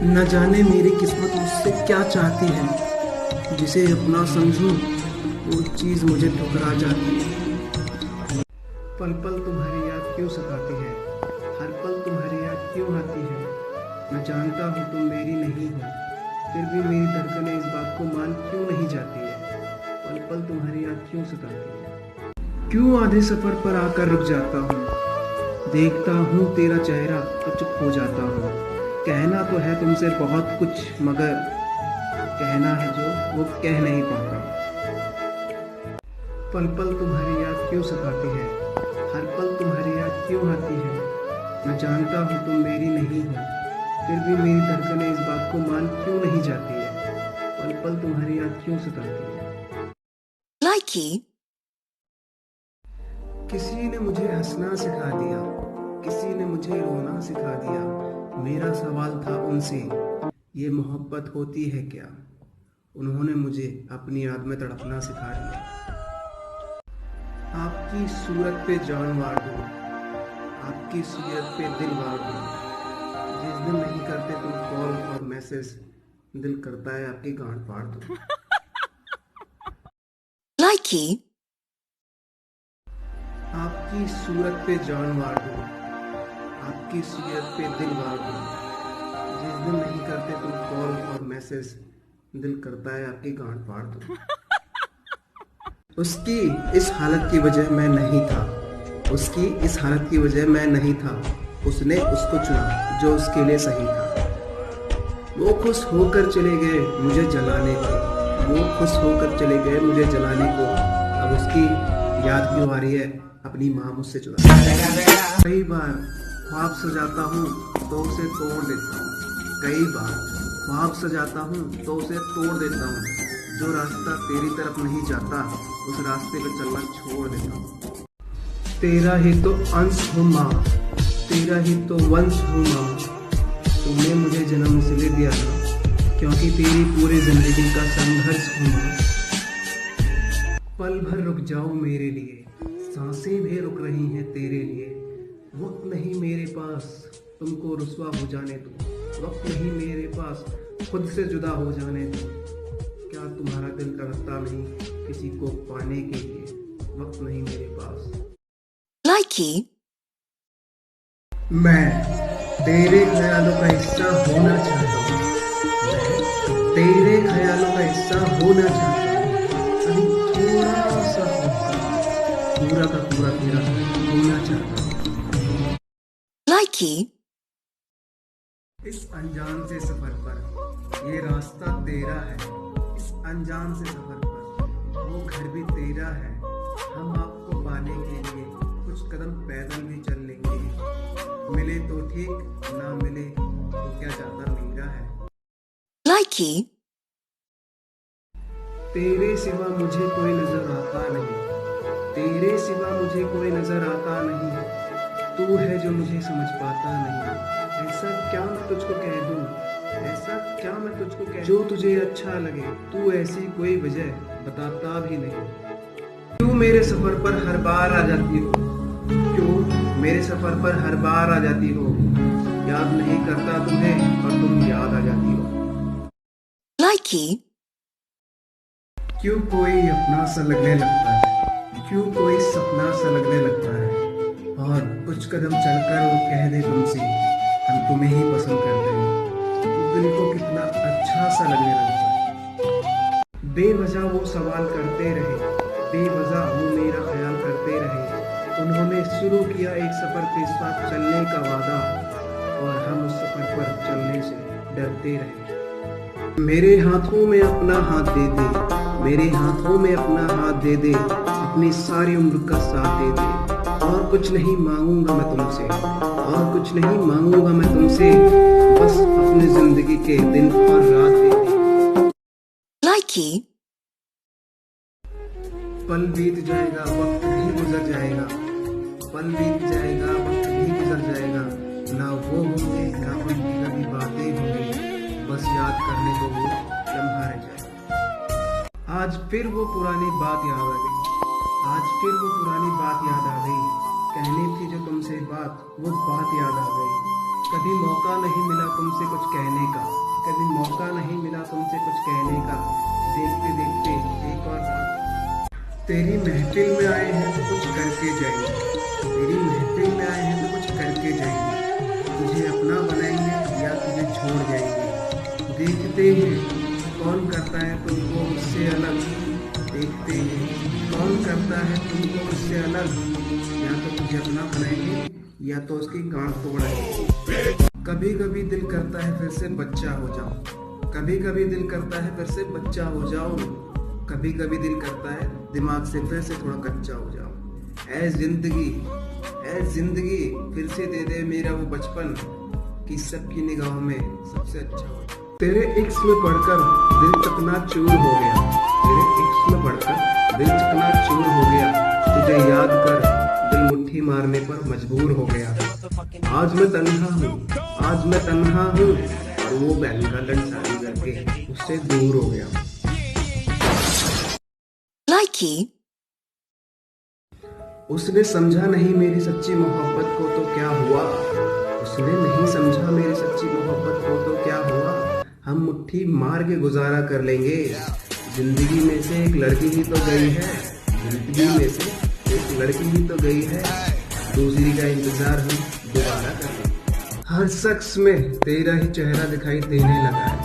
न जाने मेरी किस्मत मुझसे क्या चाहती है। जिसे अपना समझूं वो चीज़ मुझे ठुकरा जाती है। पल पल तुम्हारी याद क्यों सताती है। हर पल तुम्हारी याद क्यों आती है। मैं जानता हूँ तुम मेरी नहीं हो, फिर भी मेरी धड़कनें इस बात को मान क्यों नहीं जाती है। पल पल तुम्हारी याद क्यों सताती है। क्यों आधे सफर पर आकर रुक जाता हूँ। देखता हूँ तेरा चेहरा तो चुप हो जाता हूँ। कहना तो है तुमसे बहुत कुछ, मगर कहना है जो वो कह नहीं पाता। पल पल तुम्हारी याद क्यों सताती है। हर पल तुम्हारी याद क्यों आती है। मैं जानता हूँ तुम मेरी नहीं हो, फिर भी मेरी धड़कनें इस बात को मान क्यों नहीं जाती है। पल पल तुम्हारी याद क्यों सताती है। Likey, किसी ने मुझे हंसना सिखा दिया, किसी ने मुझे रोना सिखा दिया। मेरा सवाल था उनसे, ये मोहब्बत होती है क्या। उन्होंने मुझे अपनी याद में तड़पना सिखा दिया। आपकी सूरत पे जान वार दूं, आपकी सूरत पे दिल वार दूं। जिस दिन नहीं करते तुम कॉल और मैसेज, दिल करता है आपकी गांड फाड़ दूं। Likey, आपकी सूरत पे जान वार दूं, आपकी सूरत पे दिल वार दूं। जिस दिन नहीं करते तुम कॉल और मैसेज, दिल करता है आपकी गांड फाड़ दूं। उसकी इस हालत की वजह मैं नहीं था, उसकी इस हालत की वजह मैं नहीं था। उसने उसको चुना जो उसके लिए सही था। वो खुश होकर चले गए मुझे जलाने को, वो खुश होकर चले गए मुझे जलाने को। अब उसकी याद क्यों आ रही है अपनी माँ मुझसे चुरा। कई बार ख्वाब सजाता हूँ तो उसे तोड़ देता हूँ। कई बार ख्वाब सजाता हूँ तो उसे तोड़ देता हूँ। जो रास्ता तेरी तरफ नहीं जाता उस रास्ते पे चलना छोड़ देता हूँ। तेरा ही तो अंश हूँ माँ, तेरा ही तो वंश हूँ माँ। तुमने मुझे जन्म इसलिए दिया था क्योंकि तेरी पूरी जिंदगी का संघर्ष हूँ माँ। पल भर रुक जाओ मेरे लिए, सांसें भी रुक रही हैं तेरे लिए। वक्त नहीं मेरे पास तुमको रुसवा हो जाने दो, वक्त नहीं मेरे पास खुद से जुदा हो जाने दो। क्या तुम्हारा दिल तड़पता नहीं किसी को पाने के लिए। वक्त नहीं मेरे पास। Likey, मैं तेरे ख्यालों का हिस्सा होना चाहता हूँ, मैं तेरे ख्यालों का हिस्सा होना चाहता हूँ। अभी थोड़ा सा होकर पूरा का पूरा तेरा होना चाहता हूँ। Likey, इस अनजान से सफर पर ये रास्ता तेरा है, इस अनजान से सफर पर वो घर भी तेरा है। हम आपको पाने के लिए कुछ कदम पैदल भी चल लेंगे। मिले तो ठीक, ना मिले तो क्या जाता मेरा है। Likey, तेरे सिवा मुझे कोई नजर आता नहीं, तेरे सिवा मुझे कोई नजर आता नहीं। तू है जो मुझे समझ पाता नहीं। ऐसा क्या मैं तुझको कह दूं, ऐसा क्या मैं तुझको कह जो तुझे अच्छा लगे। तू ऐसी कोई वजह बताता भी नहीं। क्यों मेरे सफर पर हर बार आ जाती हो, क्यों मेरे सफर पर हर बार आ जाती हो। याद नहीं करता तुम्हें और तुम याद आ जाती हो। Likey, क्यों कोई अपना सा लगने लगता है, क्यों कोई सपना सा लगने लगता है। और कुछ कदम चलकर वो कह दे तुमसे हम तुम्हें ही पसंद करते हैं, तो दिल को कितना अच्छा सा लगने लगता है। बेवजह वो सवाल करते रहे, बेवजह वो मेरा ख्याल करते रहे। उन्होंने शुरू किया एक सफर के साथ चलने का वादा, और हम उस सफर पर चलने से डरते रहे। मेरे हाथों में अपना हाथ दे दे, मेरे हाथों में अपना हाथ दे दे। अपनी सारी उम्र का साथ दे दे। और कुछ नहीं मांगूंगा मैं तुमसे, और कुछ नहीं मांगूंगा मैं तुमसे। बस अपनी जिंदगी के दिन और रात दे दे। Likey, पल बीत जाएगा वक्त भी गुजर जाएगा, पल बीत जाएगा वक्त भी गुजर जाएगा। ना वो होंगे ना उनकी कभी बातें होंगी, बस याद करने को वो लम्हा रह जाएगा। आज फिर वो पुरानी बात याद आ गई, आज फिर वो पुरानी बात याद आ गई। कहनी थी जो तुमसे बात वो बात याद आ गई। कभी मौका नहीं मिला तुमसे कुछ कहने का, तेरी महफिल में आए हैं तो कुछ करके जाएंगे, तेरी महफिल में आए हैं तो कुछ करके जाएंगे, तुझे अपना बनाएंगे या तुझे छोड़ जाएंगे। देखते हैं कौन करता है तुमको उससे अलग, देखते हैं कौन करता है तुमको उससे अलग, या तो तुझे अपना बनाएंगे या तो उसकी गांठ तोड़ेंगे। कभी कभी दिल करता है फिर से बच्चा हो जाऊं, कभी कभी दिल करता है फिर से बच्चा हो जाऊं, कभी कभी दिल करता है दिमाग से फिर से थोड़ा कच्चा हो जाऊं। ऐ जिंदगी फिर से दे दे मेरा वो बचपन कि सबकी निगाहों में सबसे अच्छा हो। तेरे इक्स में पढ़कर दिल चकनाचूर हो गया, तेरे इक्स में पढ़कर दिल चकनाचूर हो गया, तुझे याद कर दिल मुट्ठी मारने पर मजबूर हो गया। आज मैं तन्हा हूँ और वो बहन का लड़साई करके उससे दूर हो गया। Likey. उसने समझा नहीं मेरी सच्ची मोहब्बत को तो क्या हुआ, उसने नहीं समझा मेरी सच्ची मोहब्बत को तो क्या हुआ। हम मुट्ठी मार के गुजारा कर लेंगे, जिंदगी में से एक लड़की ही तो गई है, जिंदगी में से एक लड़की ही तो गई है, दूसरी का इंतजार हम दोबारा कर लेंगे। हर शख्स में तेरा ही चेहरा दिखाई देने लगा है,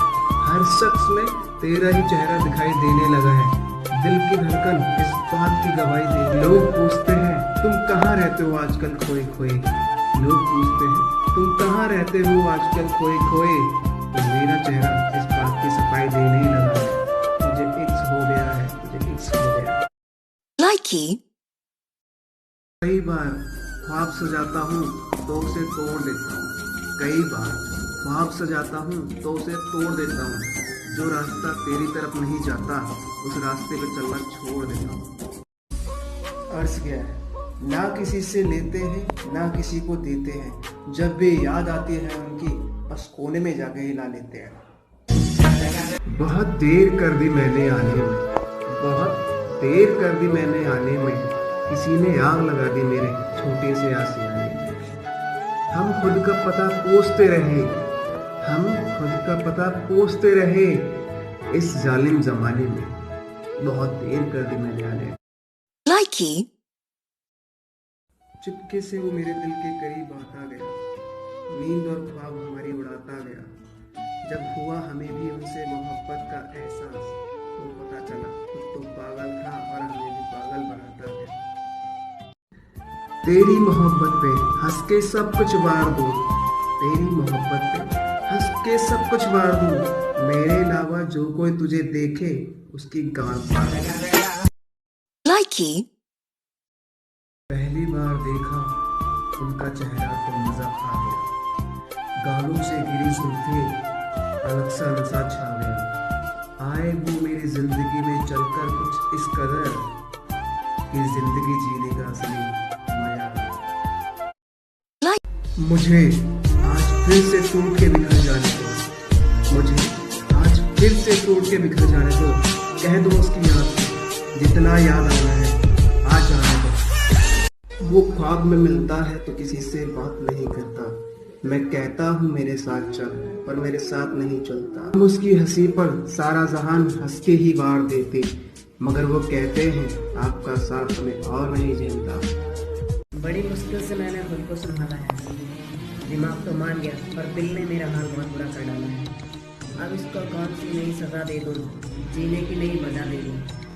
हर शख्स में तेरा ही चेहरा दिखाई देने लगा है, दिल की धड़कन इस बात की गवाही दे। लोग पूछते हैं तुम कहाँ रहते हो आजकल खोए खोए, लोग पूछते हैं तुम कहाँ रहते हो आजकल खोए खोए, तो मेरा चेहरा इस बात की सफाई देने ही लगा है, मुझे इक्स हो गया है, मुझे इक्स हो गया है। Likey. कई बार ख्वाब सजाता हूँ तो उसे तोड़ देता हूँ, कई बार ख्वाब सजाता हूँ तो उसे तोड़ देता हूँ, जो रास्ता तेरी तरफ नहीं जाता उस रास्ते पे चलना छोड़ देता हूँ। अर्ज गया है ना किसी से लेते हैं ना किसी को देते हैं, जब भी याद आती है उनकी बस कोने में जाके हिला लेते हैं। बहुत देर कर दी मैंने आने में, बहुत देर कर दी मैंने आने में, किसी ने आग लगा दी मेरे छोटे से आशियाने में। हम खुद का पता पूछते रहे, हम खुद का पता पूछते रहे इस जालिम जमाने में, बहुत देर कर दी मैंने आने। Likey. चुपके से वो मेरे दिल के करीब आता गया, नींद और ख्वाब हमारी उड़ाता गया, जब हुआ हमें भी उनसे मोहब्बत का एहसास तो पता चला खुद तो पागल था और हमें भी पागल बनाता गया। तेरी मोहब्बत पे हंस के सब कुछ वार दूं, तेरी मोहब्बत पे हंस के सब कुछ वार दूं, मेरे अलावा जो कोई तुझे देखे उसकी गांठ फाड़ दूं। Likey. पहली बार देखा उनका चेहरा तो मजा आ गया, गालों से गिरी जुल्फे अलग सा नशा छा गया, आए वो मेरी जिंदगी में चलकर कुछ इस कदर कि जिंदगी जीने का असली मजा आ गया। मुझे आज फिर से टूट के बिखर जाने दो, मुझे आज फिर से टूट के बिखर जाने दो, कह दो उसकी याद जितना याद आना है आ जाने दो। वो ख्वाब में मिलता है तो किसी से बात नहीं करता, मैं कहता हूँ मेरे साथ चल पर मेरे साथ नहीं चलता। हम उसकी हंसी पर सारा जहान हंस के ही वार देते, मगर वो कहते हैं आपका साथ हमें और नहीं झेलता। बड़ी मुश्किल से मैंने खुद को संभाला है, दिमाग तो मान गया पर दिल ने मेरा हाल बहुत बुरा कर डाला है। अब इसको कौन सी नई सजा दे दूँ, जीने की नई वजह दे दूँ।